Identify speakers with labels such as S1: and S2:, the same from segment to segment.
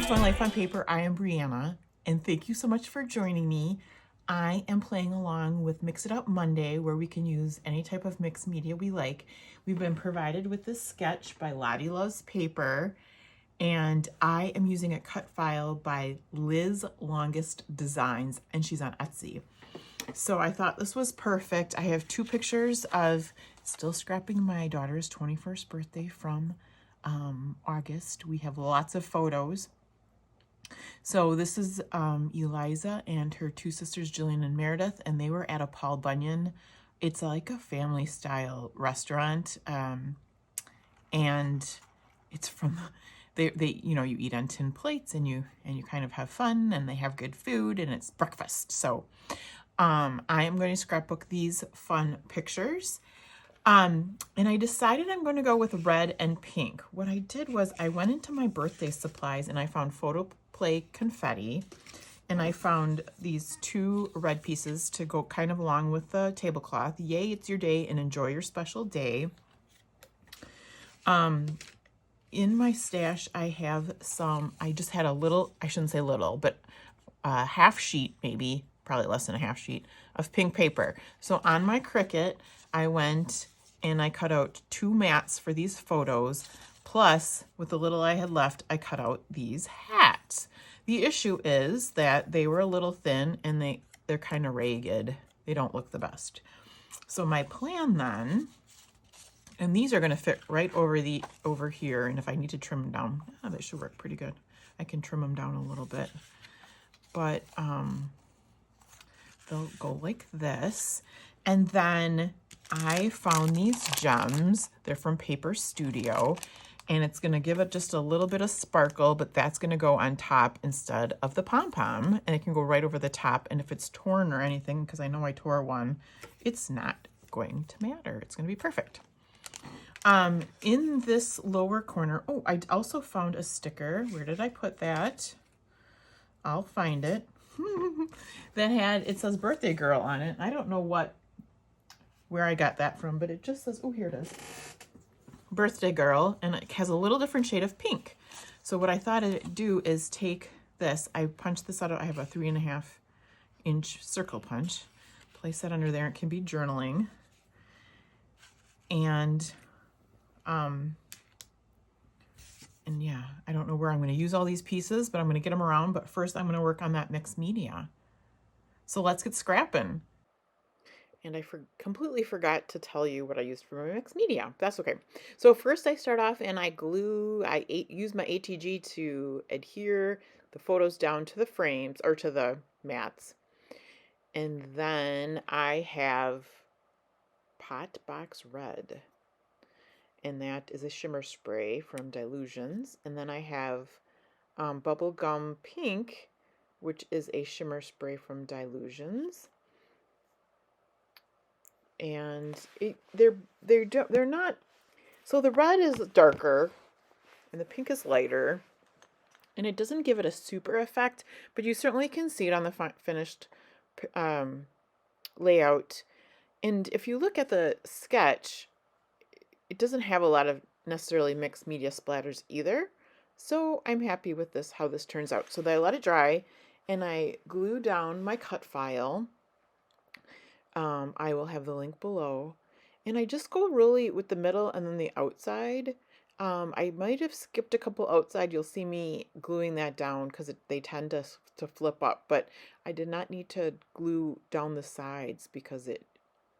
S1: to My Life on Paper. I am Brianna, and thank you so much for joining me. I am playing along with Mix It Up Monday, where we can use any type of mixed media we like. We've been provided with this sketch by Lottie Loves Paper, and I am using a cut file by Liz Longest Designs, and she's on Etsy. So I thought this was perfect. I have two pictures of still scrapping my daughter's 21st birthday from August. We have lots of photos. So this is Eliza and her two sisters, Jillian and Meredith, and they were at a Paul Bunyan. It's like a family style restaurant, and it's from they you know, you eat on tin plates and you kind of have fun, and they have good food, and it's breakfast. So I am going to scrapbook these fun pictures. And I decided I'm going to go with red and pink. What I did was I went into my birthday supplies and I found photo play confetti, and I found these two red pieces to go kind of along with the tablecloth. Yay, it's your day and enjoy your special day. In my stash, I have some, I just had a little, I shouldn't say little, but a half sheet, maybe, probably less than a half sheet of pink paper. So on my Cricut, I went and I cut out two mats for these photos. Plus, with the little I had left, I cut out these hats. The issue is that they were a little thin and they're kind of ragged. They don't look the best. So my plan then, and these are going to fit right over here, and if I need to trim them down, they should work pretty good. I can trim them down a little bit. But they'll go like this. And then I found these gems. They're from Paper Studio, and it's going to give it just a little bit of sparkle, but that's going to go on top instead of the pom-pom, and it can go right over the top. And if it's torn or anything, because I know I tore one, it's not going to matter. It's going to be perfect. In this lower corner, oh, I also found a sticker. Where did I put that? I'll find it. That it says birthday girl on it. I don't know where I got that from, but it just says, oh, here it is. Birthday girl, and it has a little different shade of pink. So what I thought I'd do is take this, I punched this out, I have a 3.5 inch circle punch, place that under there. It can be journaling. And yeah, I don't know where I'm going to use all these pieces, but I'm going to get them around. But first I'm going to work on that mixed media. So let's get scrapping. And I completely forgot to tell you what I used for my mixed media. That's okay. So first I start off and I use my ATG to adhere the photos down to the frames or to the mats. And then I have Pot Box Red, and that is a shimmer spray from Dilutions. And then I have Bubblegum Pink, which is a shimmer spray from Dilutions. And they're not, so the red is darker and the pink is lighter, and it doesn't give it a super effect, but you certainly can see it on the finished layout. And if you look at the sketch, it doesn't have a lot of necessarily mixed media splatters either. So I'm happy with this, how this turns out. So then I let it dry and I glue down my cut file. I will have the link below. And I just go really with the middle and then the outside. I might have skipped a couple outside. You'll see me gluing that down because they tend to flip up. But I did not need to glue down the sides because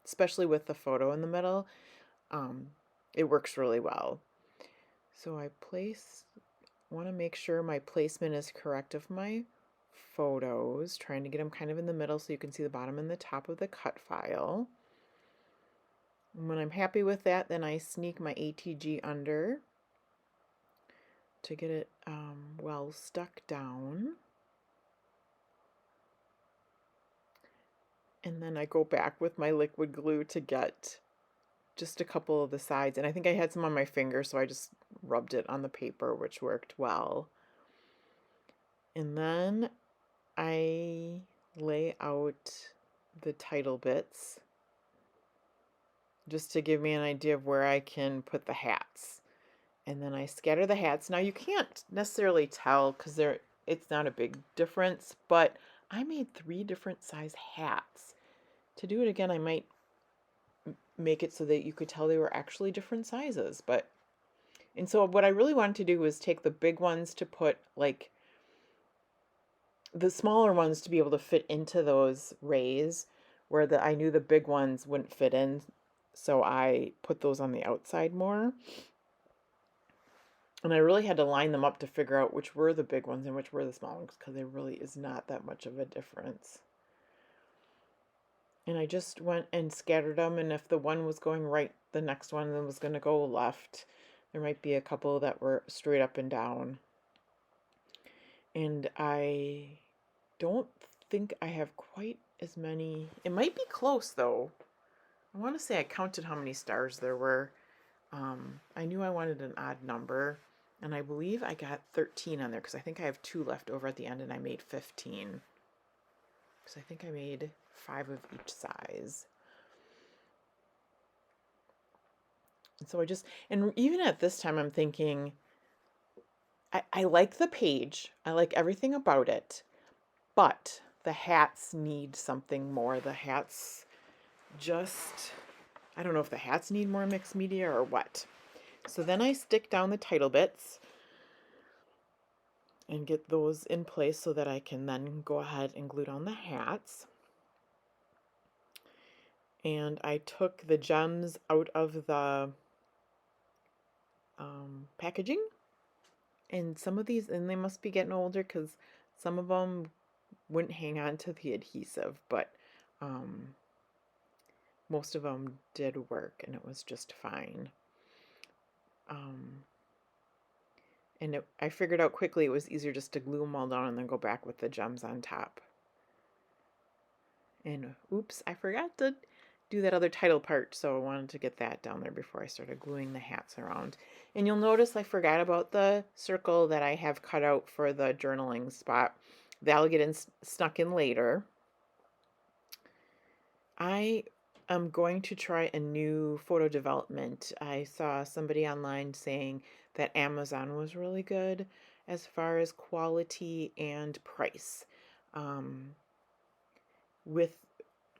S1: especially with the photo in the middle, it works really well. So I want to make sure my placement is correct of my photos, trying to get them kind of in the middle so you can see the bottom and the top of the cut file. And when I'm happy with that, then I sneak my ATG under to get it well stuck down. And then I go back with my liquid glue to get just a couple of the sides. And I think I had some on my finger, so I just rubbed it on the paper, which worked well. And then I lay out the title bits just to give me an idea of where I can put the hats. And then I scatter the hats. Now you can't necessarily tell because it's not a big difference, but I made 3 different size hats. To do it again, I might make it so that you could tell they were actually different sizes. And so what I really wanted to do was take the big ones to put like the smaller ones to be able to fit into those rays where I knew the big ones wouldn't fit in. So I put those on the outside more. And I really had to line them up to figure out which were the big ones and which were the small ones because there really is not that much of a difference. And I just went and scattered them, and if the one was going right, the next one was going to go left. There might be a couple that were straight up and down. And I don't think I have quite as many. It might be close though. I want to say I counted how many stars there were. I knew I wanted an odd number, and I believe I got 13 on there because I think I have 2 left over at the end, and I made 15. Because I think I made 5 of each size. And so and even at this time, I'm thinking, I like the page. I like everything about it, but the hats need something more. The hats I don't know if the hats need more mixed media or what. So then I stick down the title bits and get those in place so that I can then go ahead and glue down the hats. And I took the gems out of the packaging. And some of these, and they must be getting older because some of them wouldn't hang on to the adhesive, but most of them did work and it was just fine. And I figured out quickly it was easier just to glue them all down and then go back with the gems on top. And oops, I forgot to do that other title part, so I wanted to get that down there before I started gluing the hats around. And you'll notice I forgot about the circle that I have cut out for the journaling spot. That'll get snuck in later. I am going to try a new photo development. I saw somebody online saying that Amazon was really good as far as quality and price. With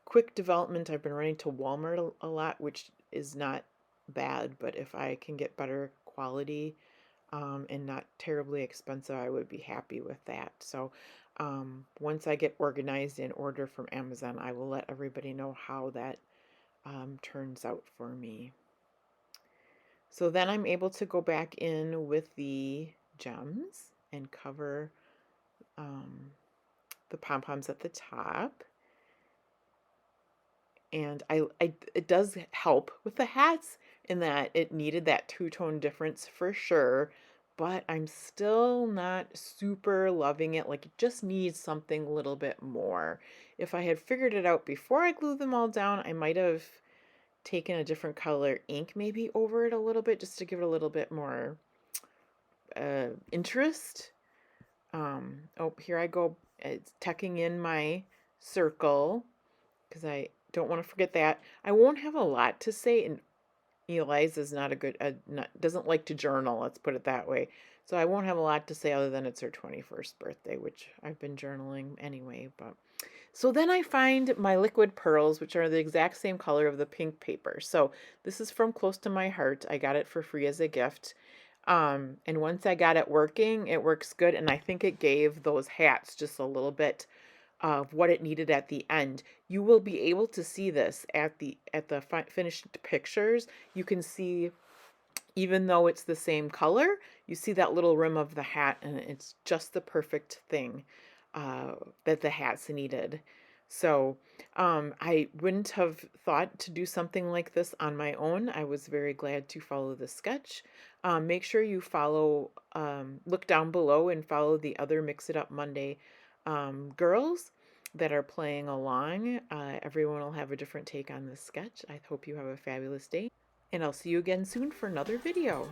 S1: quick development, I've been running to Walmart a lot, which is not bad, but if I can get better quality and not terribly expensive, I would be happy with that. So once I get organized and order from Amazon, I will let everybody know how that turns out for me. So then I'm able to go back in with the gems and cover the pom-poms at the top. And it does help with the hats in that it needed that two-tone difference for sure, but I'm still not super loving it. Like, it just needs something a little bit more. If I had figured it out before I glued them all down, I might have taken a different color ink maybe over it a little bit just to give it a little bit more interest. Oh, here I go. It's tucking in my circle because I don't want to forget that. I won't have a lot to say, and Eliza's doesn't like to journal, let's put it that way. So I won't have a lot to say other than it's her 21st birthday, which I've been journaling anyway. But so then I find my liquid pearls, which are the exact same color of the pink paper. So this is from Close to My Heart. I got it for free as a gift. And once I got it working, it works good. And I think it gave those hats just a little bit of what it needed at the end. You will be able to see this at the finished pictures. You can see, even though it's the same color, you see that little rim of the hat, and it's just the perfect thing that the hats needed. So I wouldn't have thought to do something like this on my own. I was very glad to follow the sketch. Make sure you look down below and follow the other Mix It Up Monday girls that are playing along. Everyone will have a different take on this sketch. I hope you have a fabulous day, and I'll see you again soon for another video.